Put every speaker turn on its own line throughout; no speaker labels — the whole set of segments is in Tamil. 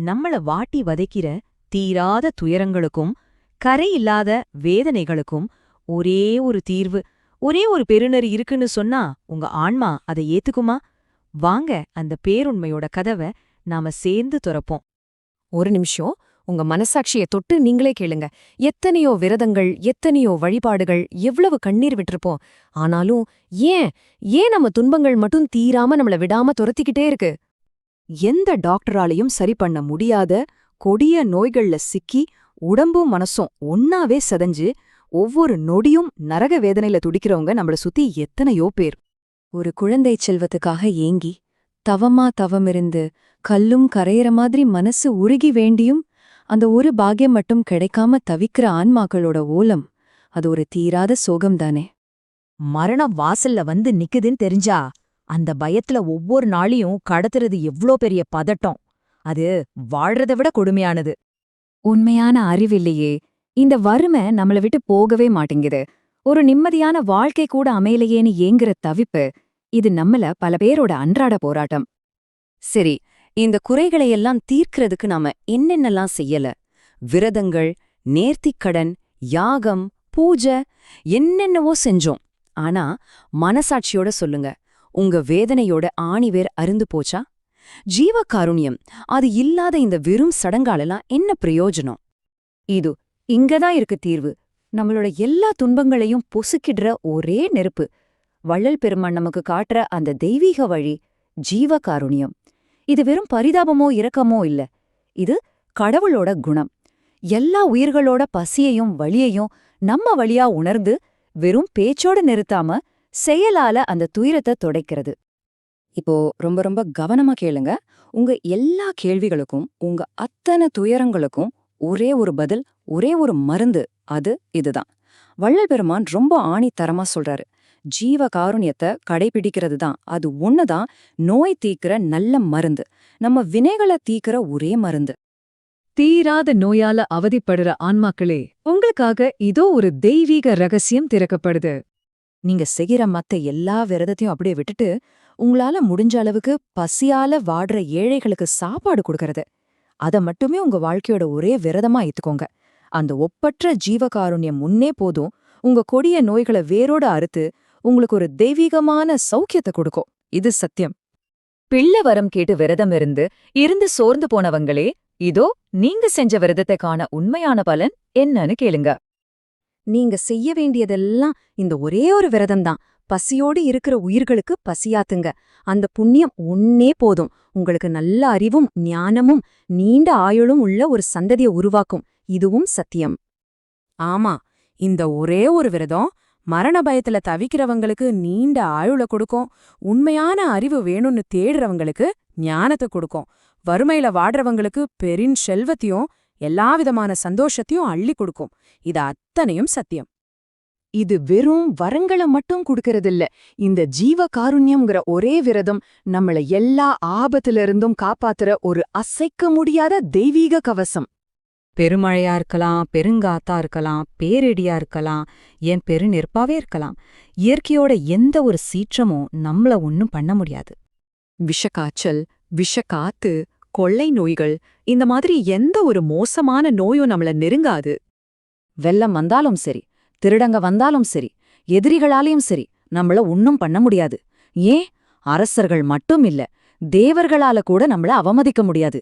நம்மள வாட்டி வதைக்கிற தீராத துயரங்களுக்கும் கரையில்லாத வேதனைகளுக்கும் ஒரே ஒரு தீர்வு, ஒரே ஒரு பெருநெறி இருக்குன்னு சொன்னா உங்க ஆன்மா அதை ஏத்துக்குமா? வாங்க அந்த பேருண்மையோட கதவை நாம சேர்ந்து துறப்போம்.
ஒரு நிமிஷம், உங்க மனசாட்சிய தொட்டு நீங்களே கேளுங்க. எத்தனையோ விரதங்கள், எத்தனையோ வழிபாடுகள், எவ்வளவு கண்ணீர் விட்டிருப்போம். ஆனாலும் ஏன் ஏன் நம்ம துன்பங்கள் மட்டும் தீராம நம்மள விடாம துரத்திக்கிட்டே இருக்கு?
எந்த டாக்டராலையும் சரி பண்ண முடியாத கொடிய நோய்கள்ல சிக்கி உடம்பும் மனசும் ஒன்னாவே செதஞ்சு ஒவ்வொரு நொடியும் நரக வேதனையில துடிக்கிறவங்க நம்மள சுத்தி எத்தனையோ பேர்.
ஒரு குழந்தை செல்வத்துக்காக ஏங்கி தவமா தவமிருந்து கல்லும் கரையிற மாதிரி மனசு உருகி வேண்டியும் அந்த ஒரு பாக்கியம் மட்டும் கிடைக்காம தவிக்கிற ஆன்மாக்களோட ஓலம், அது ஒரு தீராத சோகம்தானே.
மரணம் வாசல்ல வந்து நிக்குதுன்னு தெரிஞ்சா அந்த பயத்துல ஒவ்வொரு நாளையும் கடத்துறது எவ்ளோ பெரிய பதட்டம். அது வாழ்றதை விட கொடுமையானது.
உண்மையான அறிவில்லையே, இந்த வறுமை நம்மள விட்டு போகவே மாட்டேங்குது. ஒரு நிம்மதியான வாழ்க்கை கூட அமையலையேன்னு ஏங்குற தவிப்பு, இது நம்மள பல பேரோட அன்றாட போராட்டம். சரி, இந்த குறைகளையெல்லாம் தீர்க்கறதுக்கு நாம என்னென்னலாம் செய்யல? விரதங்கள், நேர்த்திக்கடன், யாகம், பூஜை, என்னென்னவோ செஞ்சோம். ஆனா மனசாட்சியோட சொல்லுங்க, உங்க வேதனையோட ஆணிவேர் அருந்து போச்சா? ஜீவகாருண்யம், அது இல்லாத இந்த வெறும் சடங்காலெல்லாம் என்ன பிரயோஜனம்? இது இங்கதான் இருக்கு தீர்வு. நம்மளோட எல்லா துன்பங்களையும் பொசுக்கிடுற ஒரே நெருப்பு. வள்ளல் பெருமான் நமக்கு காட்டுற அந்த தெய்வீக வழி ஜீவகாருண்யம். இது வெறும் பரிதாபமோ இரக்கமோ இல்ல, இது கடவுளோட குணம். எல்லா உயிர்களோட பசியையும் வலியையும் நம்ம வழியா உணர்ந்து வெறும் பேச்சோட நிறுத்தாம செயலால அந்த துயரத்தை தொடைக்கிறது. இப்போ ரொம்ப ரொம்ப கவனமா கேளுங்க. உங்க எல்லா கேள்விகளுக்கும், உங்க அத்தனை துயரங்களுக்கும் ஒரே ஒரு பதில், ஒரே ஒரு மருந்து. அது இதுதான். வள்ளல் பெருமான் ரொம்ப ஆணித்தரமா சொல்றாரு, ஜீவ காருண்யத்தை கடைபிடிக்கிறது தான், அது ஒண்ணுதான் நோய் தீக்கிற நல்ல மருந்து, நம்ம வினைகளை தீக்கிற ஒரே மருந்து.
தீராத நோயால அவதிப்படுற ஆன்மாக்களே, உங்களுக்காக இதோ ஒரு தெய்வீக ரகசியம் திறக்கப்படுது.
நீங்க செய்கிற மத்த எல்லா விரதத்தையும் அப்படியே விட்டுட்டு உங்களால முடிஞ்ச அளவுக்கு பசியால வாடுற ஏழைகளுக்கு சாப்பாடு கொடுக்கறது, அத மட்டுமே உங்க வாழ்க்கையோட ஒரே விரதமா ஏத்துக்கோங்க. அந்த ஒப்பற்ற ஜீவகாருண்யம் முன்னே போதும் உங்க கொடிய நோய்களை வேரோட அறுத்து உங்களுக்கு ஒரு தெய்வீகமான சௌக்கியத்தை கொடுக்கும். இது சத்தியம்.
பிள்ளை வரம் கேட்டு விரதம் இருந்து சோர்ந்து போனவங்களே, இதோ நீங்க செஞ்ச விரதத்தை காண உண்மையான பலன் என்னன்னு கேளுங்க. நீங்க செய்ய வேண்டியதெல்லாம் இந்த ஒரே ஒரு விரதம்தான். பசியோடு இருக்கிற உயிர்களுக்கு பசியாத்துங்க. அந்த புண்ணியம் ஒன்னே போதும் உங்களுக்கு நல்ல அறிவும் ஞானமும் நீண்ட ஆயுளும் உள்ள ஒரு சந்ததியை உருவாக்கும். இதுவும் சத்தியம்.
ஆமா, இந்த ஒரே ஒரு விரதம் மரண பயத்துல தவிக்கிறவங்களுக்கு நீண்ட ஆயுள கொடுக்கும், உண்மையான அறிவு வேணும்னு தேடுறவங்களுக்கு ஞானத்தை கொடுக்கும், வறுமையில வாடுறவங்களுக்கு பெரின் செல்வத்தையும் எல்லாவிதமான சந்தோஷத்தையும் அள்ளி கொடுக்கும். இது அத்தனையும் சத்தியம்.
இது வெறும் வரங்களை மட்டும் கொடுக்கறதில்ல. இந்த ஜீவகாருண்யம்ங்கிற ஒரே விரதம் நம்மள எல்லா ஆபத்திலிருந்தும் காப்பாத்துற ஒரு அசைக்க முடியாத தெய்வீக கவசம்.
பெருமழையா இருக்கலாம், பெருங்காத்தா இருக்கலாம், பேரிடியா இருக்கலாம், என் பெருநெருப்பாவே இருக்கலாம். இயற்கையோட எந்த ஒரு சீற்றமும் நம்மள ஒன்னும் பண்ண முடியாது.
விஷக்காய்ச்சல், விஷக்காத்து, கொள்ளை நோய்கள், இந்த மாதிரி எந்த ஒரு மோசமான நோயும் நம்மள நெருங்காது.
வெள்ளம் வந்தாலும் சரி, திருடங்க வந்தாலும் சரி, எதிரிகளாலையும் சரி, நம்மள ஒன்னும் பண்ண முடியாது. ஏன், அரசர்கள் மட்டும் இல்ல, தேவர்களால கூட நம்மள அவமதிக்க முடியாது.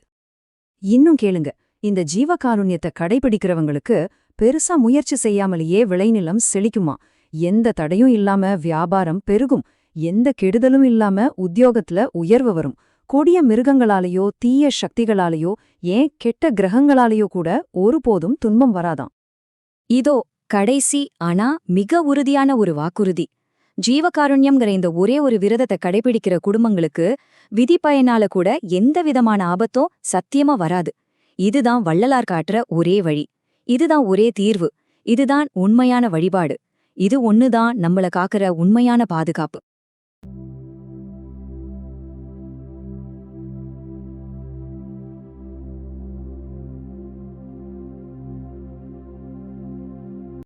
இன்னும் கேளுங்க, இந்த ஜீவகாருண்யத்தை கடைபிடிக்கிறவங்களுக்கு பெருசா முயற்சி செய்யாமலேயே விளைநிலம் செழிக்குமா, எந்த தடையும் இல்லாம வியாபாரம் பெருகும், எந்த கெடுதலும் இல்லாம உத்தியோகத்துல உயர்வு வரும், கொடிய மிருகங்களாலேயோ தீய சக்திகளாலேயோ ஏன் கெட்ட கிரகங்களாலேயோ கூட ஒருபோதும் துன்பம் வராதாம். இதோ கடைசி ஆனா மிக உறுதியான ஒரு வாக்குறுதி. ஜீவகாருண்யம்ங்கிற இந்த ஒரே ஒரு விரதத்தை கடைபிடிக்கிற குடும்பங்களுக்கு விதி பயனால கூட எந்த விதமான ஆபத்தும் சத்தியமா வராது. இதுதான் வள்ளலார் காட்டுற ஒரே வழி, இதுதான் ஒரே தீர்வு, இதுதான் உண்மையான வழிபாடு, இது ஒண்ணுதான் நம்மள காக்கிற உண்மையான பாதுகாப்பு.